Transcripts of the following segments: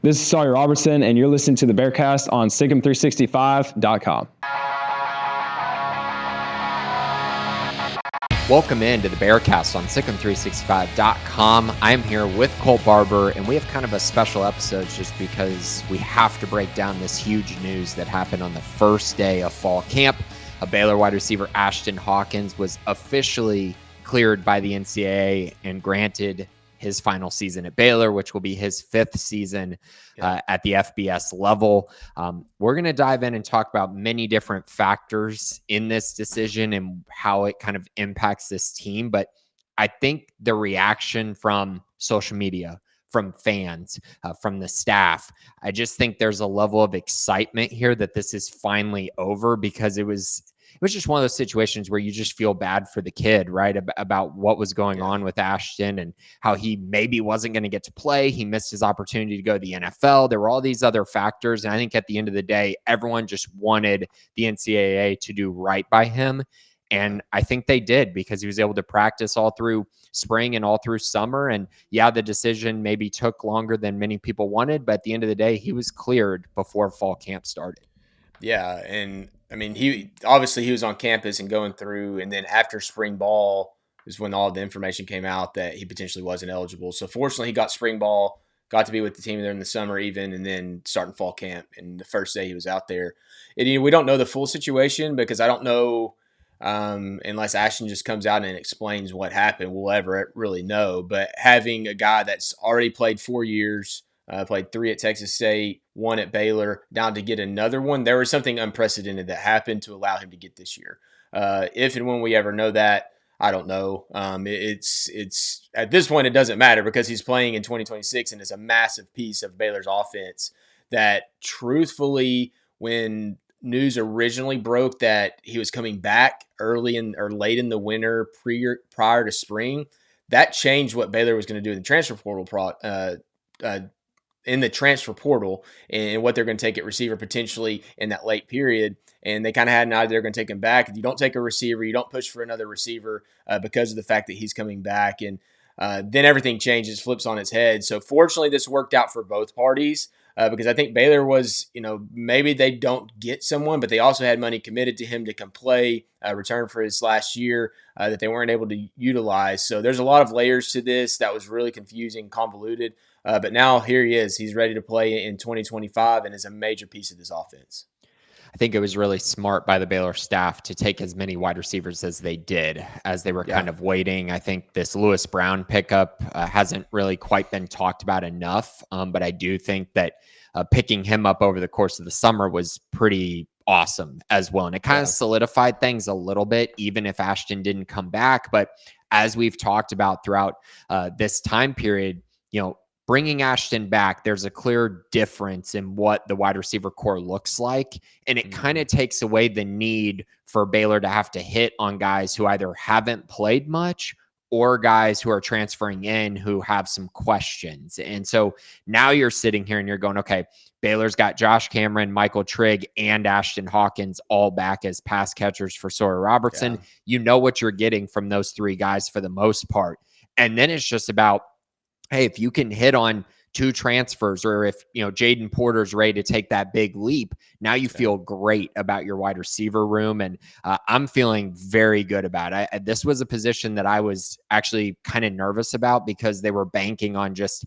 This is Sawyer Robertson, and you're listening to the Bearcast on SicEm365.com. Welcome into the Bearcast on SicEm365.com. I'm here with Colt Barber, and we have kind of a special episode just because we have to break down this huge news that happened on the first day of fall camp. A Baylor wide receiver, Ashtyn Hawkins, was officially cleared by the NCAA and granted his final season at Baylor, which will be his fifth season at the FBS level. We're going to dive in and talk about many different factors in this decision and how it kind of impacts this team. But I think the reaction from social media, from fans, from the staff, I just think there's a level of excitement here that this is finally over, because it was just one of those situations where you just feel bad for the kid, right? About what was going on with Ashtyn and how he maybe wasn't going to get to play. He missed his opportunity to go to the NFL. There were all these other factors. And I think at the end of the day, everyone just wanted the NCAA to do right by him. And I think they did, because he was able to practice all through spring and all through summer. And yeah, the decision maybe took longer than many people wanted, but at the end of the day, he was cleared before fall camp started. Yeah, and I mean, he was on campus and going through, and then after spring ball is when all the information came out that he potentially wasn't eligible. So fortunately, he got spring ball, got to be with the team there in the summer even, and then starting fall camp. And the first day he was out there. And we don't know the full situation, because I don't know, unless Ashton just comes out and explains what happened, we'll ever really know. But having a guy that's already played 4 years, played 3 at Texas State, 1 at Baylor, down to get another one. There was something unprecedented that happened to allow him to get this year. If and when we ever know that, I don't know. It's at this point, it doesn't matter, because he's playing in 2026 and is a massive piece of Baylor's offense that, truthfully, when news originally broke that he was coming back early or late in the winter prior to spring, that changed what Baylor was going to do in the transfer portal and what they're going to take at receiver potentially in that late period. And they kind of had an idea they're going to take him back. If you don't take a receiver, you don't push for another receiver because of the fact that he's coming back. And then everything changes, flips on its head. So fortunately, this worked out for both parties because I think Baylor was, maybe they don't get someone, but they also had money committed to him to come play, return for his last year that they weren't able to utilize. So there's a lot of layers to this that was really confusing, convoluted. But now here he is. He's ready to play in 2025 and is a major piece of this offense. I think it was really smart by the Baylor staff to take as many wide receivers as they did, as they were kind of waiting. I think this Lewis Brown pickup hasn't really quite been talked about enough, but I do think that picking him up over the course of the summer was pretty awesome as well. And it kind of solidified things a little bit, even if Ashtyn didn't come back. But as we've talked about throughout this time period, bringing Ashtyn back, there's a clear difference in what the wide receiver core looks like. And it kind of takes away the need for Baylor to have to hit on guys who either haven't played much or guys who are transferring in who have some questions. And so now you're sitting here and you're going, okay, Baylor's got Josh Cameron, Michael Trigg, and Ashtyn Hawkins all back as pass catchers for Sawyer Robertson. Yeah. You know what you're getting from those 3 guys for the most part. And then it's just about, hey, if you can hit on 2 transfers, or if, Jaden Porter's ready to take that big leap, now you feel great about your wide receiver room. And I'm feeling very good about it. This was a position that I was actually kind of nervous about, because they were banking on just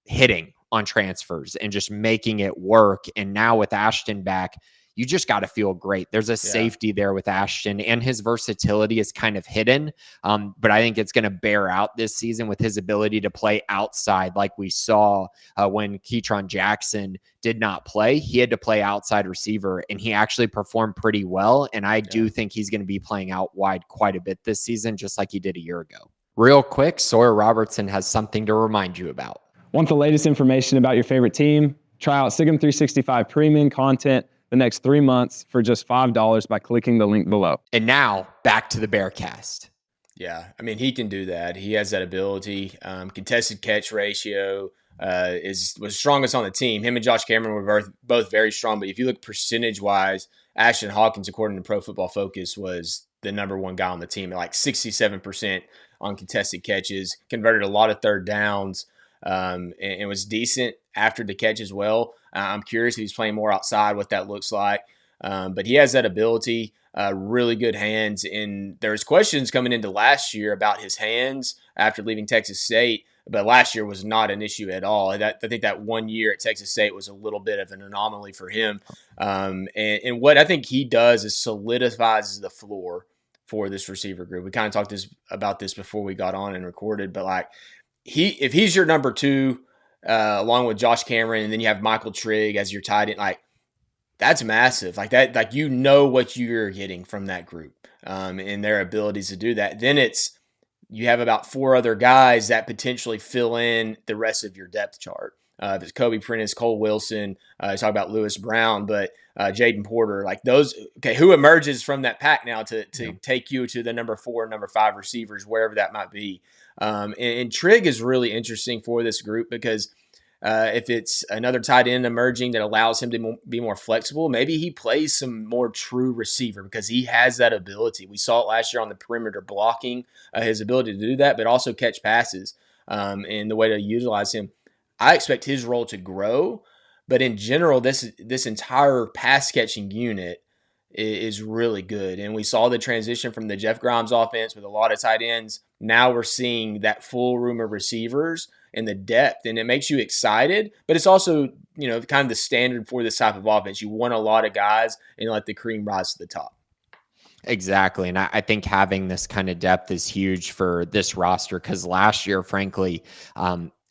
hitting on transfers and just making it work. And now with Ashtyn back, you just got to feel great. There's a safety there with Ashtyn, and his versatility is kind of hidden. But I think it's going to bear out this season with his ability to play outside, like we saw when Keytron Jackson did not play. He had to play outside receiver, and he actually performed pretty well. And I do think he's going to be playing out wide quite a bit this season, just like he did a year ago. Real quick, Sawyer Robertson has something to remind you about. Want the latest information about your favorite team? Try out SicEm 365 premium content the next 3 months for just $5 by clicking the link below. And now back to the Bearcast. Yeah, I mean, he can do that. He has that ability. Contested catch ratio was strongest on the team. Him and Josh Cameron were both very strong. But if you look percentage-wise, Ashtyn Hawkins, according to Pro Football Focus, was the number 1 guy on the team at like 67% on contested catches, converted a lot of third downs, and was decent after the catch as well. I'm curious if he's playing more outside, what that looks like. But he has that ability, really good hands. And there's questions coming into last year about his hands after leaving Texas State. But last year was not an issue at all. I think that 1 year at Texas State was a little bit of an anomaly for him. And what I think he does is solidifies the floor for this receiver group. We kind of talked about this before we got on and recorded, but like if he's your number 2, along with Josh Cameron, and then you have Michael Trigg as your tight end, like that's massive. Like that, like what you're getting from that group, and their abilities to do that. Then you have about 4 other guys that potentially fill in the rest of your depth chart. If it's Kobe Prentice, Cole Wilson, talk about Lewis Brown, but Jaden Porter, like those. Okay, who emerges from that pack now to take you to the number 4, number 5 receivers, wherever that might be. And Trigg is really interesting for this group because if it's another tight end emerging that allows him to be more flexible, maybe he plays some more true receiver because he has that ability. We saw it last year on the perimeter blocking, his ability to do that, but also catch passes, and the way to utilize him. I expect his role to grow, but in general, this entire pass catching unit is really good. And we saw the transition from the Jeff Grimes offense with a lot of tight ends. Now we're seeing that full room of receivers and the depth, and it makes you excited, but it's also, kind of the standard for this type of offense. You want a lot of guys and let the cream rise to the top. Exactly. And I think having this kind of depth is huge for this roster because last year, frankly,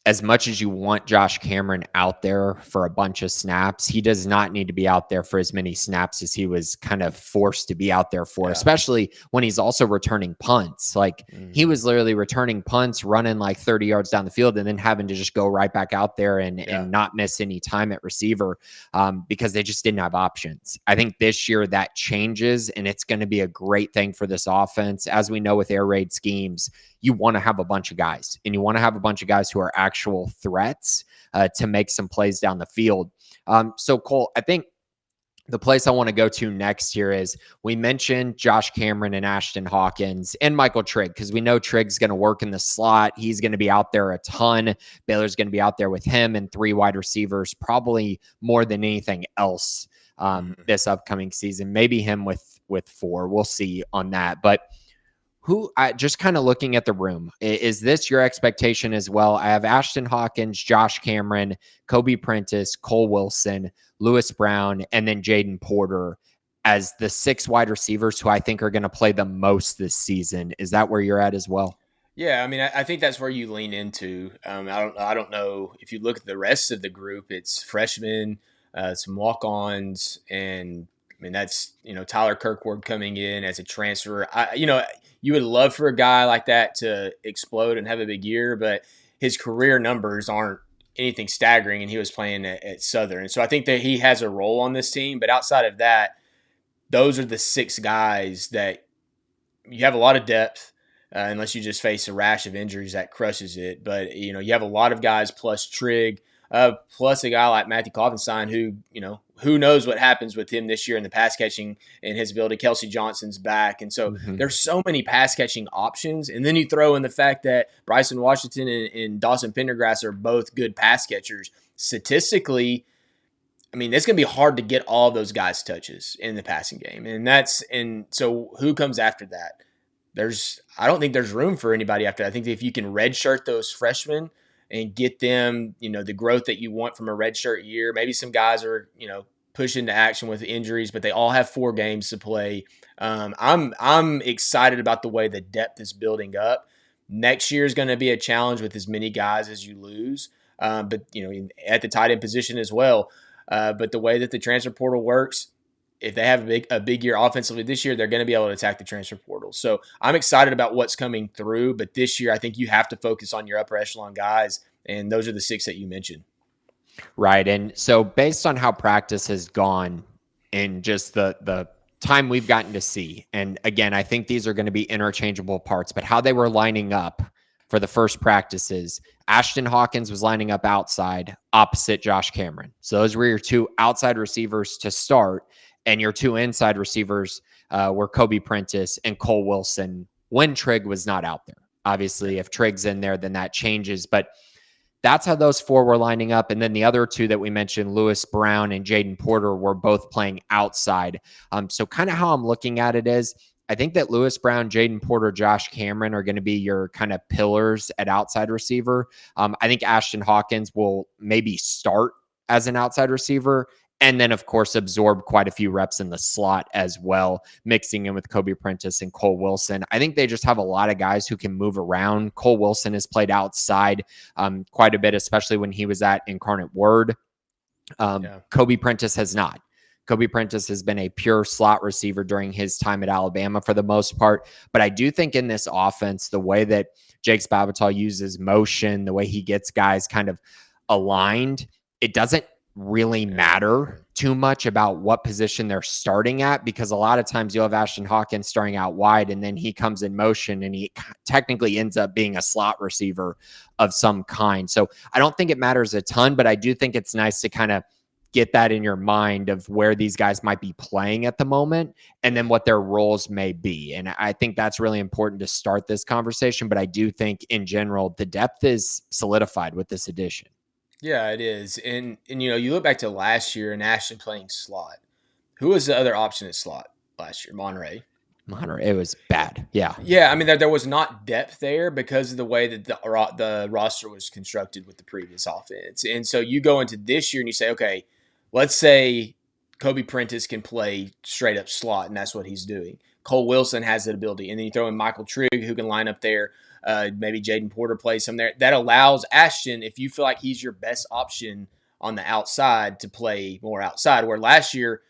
as much as you want Josh Cameron out there for a bunch of snaps, he does not need to be out there for as many snaps as he was kind of forced to be out there for, especially when he's also returning punts. Like he was literally returning punts, running like 30 yards down the field and then having to just go right back out there and not miss any time at receiver because they just didn't have options. I think this year that changes and it's going to be a great thing for this offense. As we know with air raid schemes, you want to have a bunch of guys and you want to have a bunch of guys who are actual threats to make some plays down the field. So Cole, I think the place I want to go to next here is we mentioned Josh Cameron and Ashtyn Hawkins and Michael Trigg because we know Trigg's going to work in the slot. He's going to be out there a ton. Baylor's going to be out there with him and 3 wide receivers, probably more than anything else this upcoming season. Maybe him with 4. We'll see on that. But just kind of looking at the room, is this your expectation as well? I have Ashtyn Hawkins, Josh Cameron, Kobe Prentice, Cole Wilson, Lewis Brown, and then Jaden Porter as the 6 wide receivers who I think are going to play the most this season. Is that where you're at as well? Yeah, I mean, I think that's where you lean into. I don't know if you look at the rest of the group, it's freshmen, some walk-ons, and I mean that's Tyler Kirkwood coming in as a transfer. You would love for a guy like that to explode and have a big year, but his career numbers aren't anything staggering, and he was playing at Southern. And so I think that he has a role on this team, but outside of that, those are the 6 guys that you have a lot of depth, unless you just face a rash of injuries that crushes it. But, you have a lot of guys plus Trigg, plus a guy like Matthew Klopfenstein who knows what happens with him this year in the pass catching and his ability. Kelsey Johnson's back. And so there's so many pass catching options. And then you throw in the fact that Bryson Washington and Dawson Pendergrass are both good pass catchers. Statistically, I mean, it's going to be hard to get all of those guys touches in the passing game. And so who comes after that? I don't think there's room for anybody after that. I think that if you can redshirt those freshmen and get them, the growth that you want from a redshirt year. Maybe some guys are, pushed into action with injuries, but they all have 4 games to play. I'm excited about the way the depth is building up. Next year is going to be a challenge with as many guys as you lose, but at the tight end position as well. But the way that the transfer portal works, if they have a big year offensively this year, they're going to be able to attack the transfer portal. So I'm excited about what's coming through. But this year, I think you have to focus on your upper echelon guys, and those are the 6 that you mentioned. Right. And so based on how practice has gone and just the time we've gotten to see, and again, I think these are going to be interchangeable parts, but how they were lining up for the first practices, Ashtyn Hawkins was lining up outside opposite Josh Cameron. So those were your 2 outside receivers to start. And your 2 inside receivers were Kobe Prentice and Cole Wilson when Trigg was not out there. Obviously, if Trigg's in there, then that changes. But that's how those four were lining up. And then the other two that we mentioned, Lewis Brown and Jaden Porter, were both playing outside. So kind of how I'm looking at it is, I think that Lewis Brown, Jaden Porter, Josh Cameron are going to be your kind of pillars at outside receiver. I think Ashton Hawkins will maybe start as an outside receiver, and then, of course, absorb quite a few reps in the slot as well, mixing in with Kobe Prentice and Cole Wilson. I think they just have a lot of guys who can move around. Cole Wilson has played outside quite a bit, especially when he was at Incarnate Word. Kobe Prentice has not. Kobe Prentice has been a pure slot receiver during his time at Alabama for the most part. But I do think in this offense, the way that Jake Spavital uses motion, the way he gets guys kind of aligned, it doesn't really matter too much about what position they're starting at, because a lot of times you'll have Ashtyn Hawkins starting out wide and then he comes in motion and he technically ends up being a slot receiver of some kind. So I don't think it matters a ton, but I do think it's nice to kind of get that in your mind of where these guys might be playing at the moment and then what their roles may be. And I think that's really important to start this conversation. But I do think in general, the depth is solidified with this addition. Yeah, it is. And you look back to last year and Ashton playing slot. Who was the other option at slot last year? Monterey. It was bad. Yeah. Yeah, I mean, there was not depth there because of the way that the roster was constructed with the previous offense. And so you go into this year and you say, okay, let's say Kobe Prentice can play straight up slot, and that's what he's doing. Cole Wilson has that ability. And then you throw in Michael Trigg, who can line up there. Maybe Jaden Porter plays some there. That allows Ashton, if you feel like he's your best option on the outside, to play more outside. Where last year,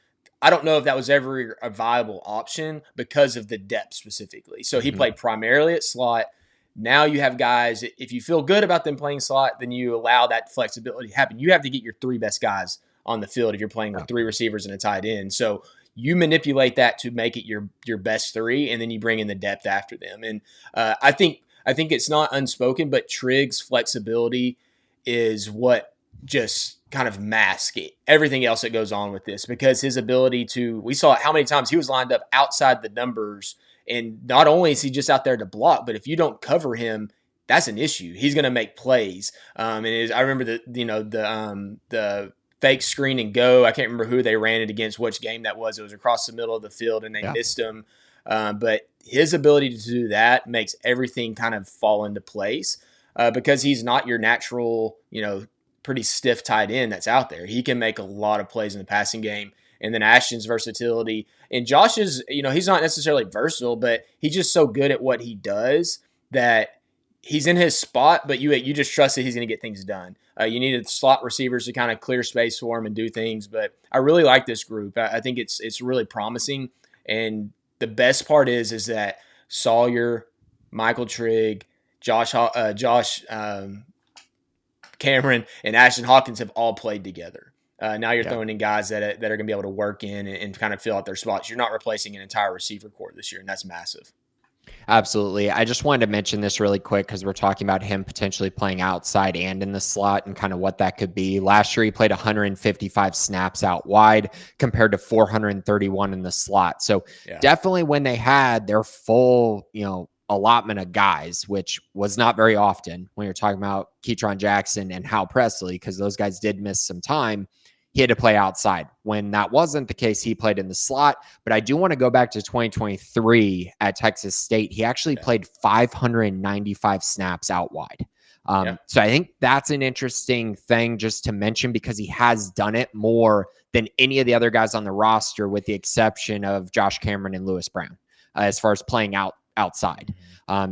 I don't know if that was ever a viable option because of the depth specifically. So he played primarily at slot. Now you have guys, if you feel good about them playing slot, then you allow that flexibility to happen. You have to get your three best guys on the field if you're playing with three receivers and a tight end. So you manipulate that to make it your best three, and then you bring in the depth after them. And I think it's not unspoken, but Trigg's flexibility is what just kind of masks everything else that goes on with this, because his ability to, we saw how many times he was lined up outside the numbers, and not only is he just out there to block, but if you don't cover him, that's an issue. He's going to make plays. I remember the fake screen and go. I can't remember who they ran it against, which game that was. It was across the middle of the field, and they missed him. But his ability to do that makes everything kind of fall into place because he's not your natural, pretty stiff tight end that's out there. He can make a lot of plays in the passing game. And then Ashton's versatility. And Josh's, he's not necessarily versatile, but he's just so good at what he does that he's in his spot, but you just trust that he's going to get things done. You needed slot receivers to kind of clear space for him and do things. But I really like this group. I think it's really promising. And the best part is that Sawyer, Michael Trigg, Josh Cameron, and Ashtyn Hawkins have all played together. Now you're throwing in guys that are going to be able to work in and kind of fill out their spots. You're not replacing an entire receiver corps this year, and that's massive. Absolutely. I just wanted to mention this really quick because we're talking about him potentially playing outside and in the slot and kind of what that could be. Last year, he played 155 snaps out wide compared to 431 in the slot. So definitely when they had their full, allotment of guys, which was not very often when you're talking about Keytron Jackson and Hal Presley, because those guys did miss some time. He had to play outside. When that wasn't the case, he played in the slot. But I do want to go back to 2023 at Texas State. He actually played 595 snaps out wide. So I think that's an interesting thing just to mention because he has done it more than any of the other guys on the roster, with the exception of Josh Cameron and Lewis Brown, as far as playing outside.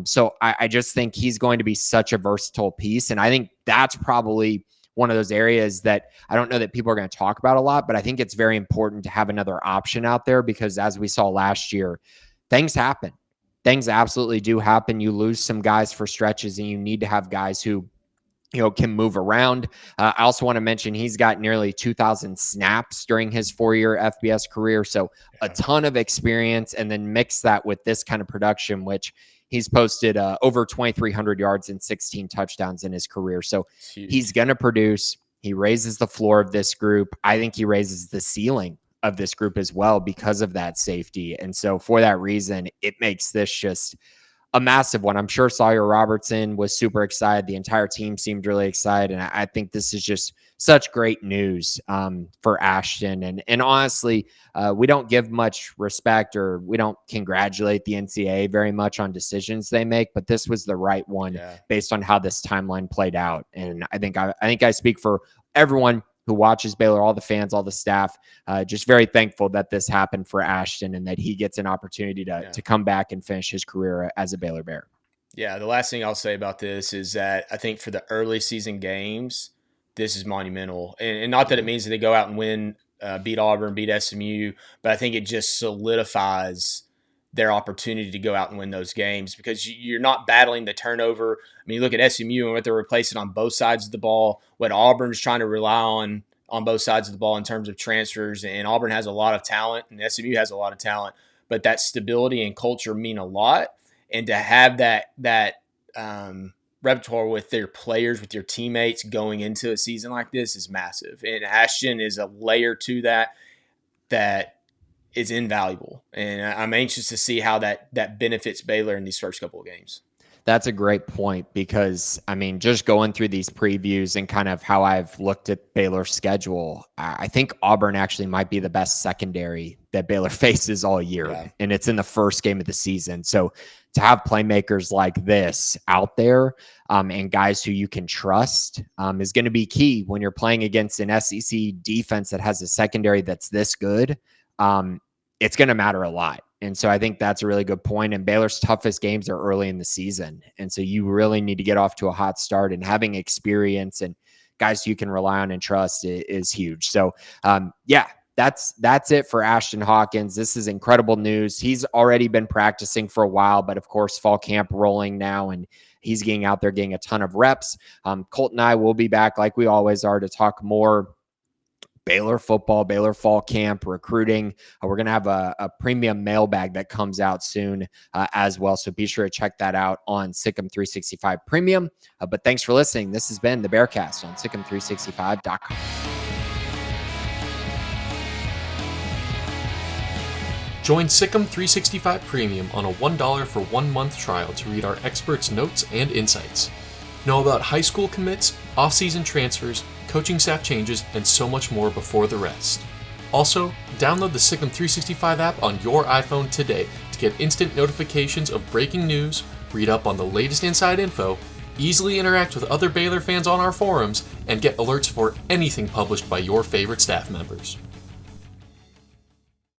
So I just think he's going to be such a versatile piece. And I think that's probably one of those areas that I don't know that people are going to talk about a lot, but I think it's very important to have another option out there because as we saw last year, things happen. Things absolutely do happen. You lose some guys for stretches and you need to have guys who, can move around. I also want to mention he's got nearly 2,000 snaps during his 4-year FBS career. So a ton of experience, and then mix that with this kind of production, which he's posted over 2,300 yards and 16 touchdowns in his career. So he's going to produce. He raises the floor of this group. I think he raises the ceiling of this group as well because of that safety. And so for that reason, it makes this just a massive one. I'm sure Sawyer Robertson was super excited. The entire team seemed really excited. And I think this is just such great news for Ashton. And honestly, we don't give much respect, or we don't congratulate the NCAA very much on decisions they make, but this was the right one based on how this timeline played out. And I think I speak for everyone who watches Baylor, all the fans, all the staff, just very thankful that this happened for Ashton and that he gets an opportunity to come back and finish his career as a Baylor Bear. Yeah, the last thing I'll say about this is that I think for the early season games, this is monumental. And not that it means that they go out and win, beat Auburn, beat SMU, but I think it just solidifies their opportunity to go out and win those games, because you're not battling the turnover. I mean, you look at SMU and what they're replacing on both sides of the ball, what Auburn's trying to rely on both sides of the ball in terms of transfers, and Auburn has a lot of talent and SMU has a lot of talent, but that stability and culture mean a lot. And to have that repertoire with their players, with your teammates going into a season like this is massive. And Ashton is a layer to that is invaluable. And I'm anxious to see how that benefits Baylor in these first couple of games. That's a great point, because, I mean, just going through these previews and kind of how I've looked at Baylor's schedule, I think Auburn actually might be the best secondary that Baylor faces all year. And it's in the first game of the season. So to have playmakers like this out there and guys who you can trust is going to be key when you're playing against an SEC defense that has a secondary that's this good. It's going to matter a lot. And so I think that's a really good point. And Baylor's toughest games are early in the season. And so you really need to get off to a hot start, and having experience and guys you can rely on and trust is huge. So that's it for Ashton Hawkins. This is incredible news. He's already been practicing for a while, but of course, fall camp rolling now, and he's getting out there, getting a ton of reps. Colt and I will be back like we always are to talk more Baylor football, Baylor fall camp, recruiting. We're going to have a premium mailbag that comes out soon as well. So be sure to check that out on Sikkim 365 Premium. But thanks for listening. This has been the Bearcast on Sikkim365.com. Join Sikkim 365 Premium on a $1 for 1 month trial to read our experts' notes and insights. Know about high school commits, off-season transfers, coaching staff changes, and so much more before the rest. Also, download the Sikkim 365 app on your iPhone today to get instant notifications of breaking news, read up on the latest inside info, easily interact with other Baylor fans on our forums, and get alerts for anything published by your favorite staff members.